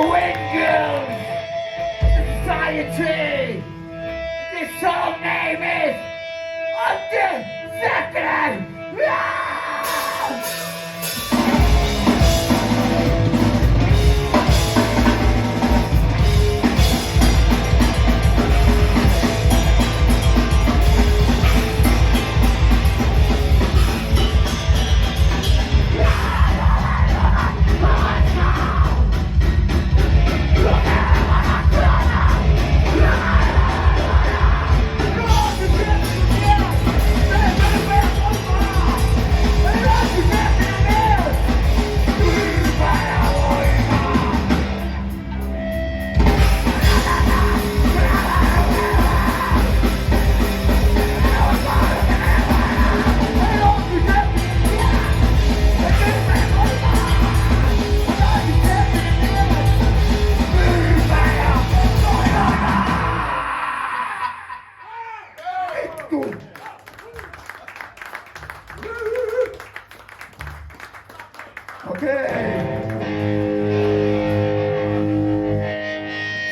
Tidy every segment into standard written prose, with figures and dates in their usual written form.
Wingles Society. This song name is Under Second. Okay.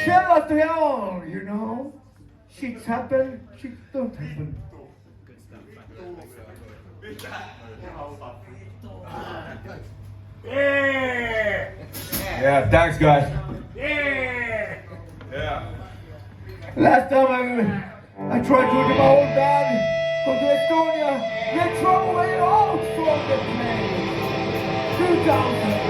Tell us the hell, you know. Shit's happen, shit don't happen. Yeah, thanks guys. Last time I tried to get my old band from Estonia, they threw away all from the plane. 2000.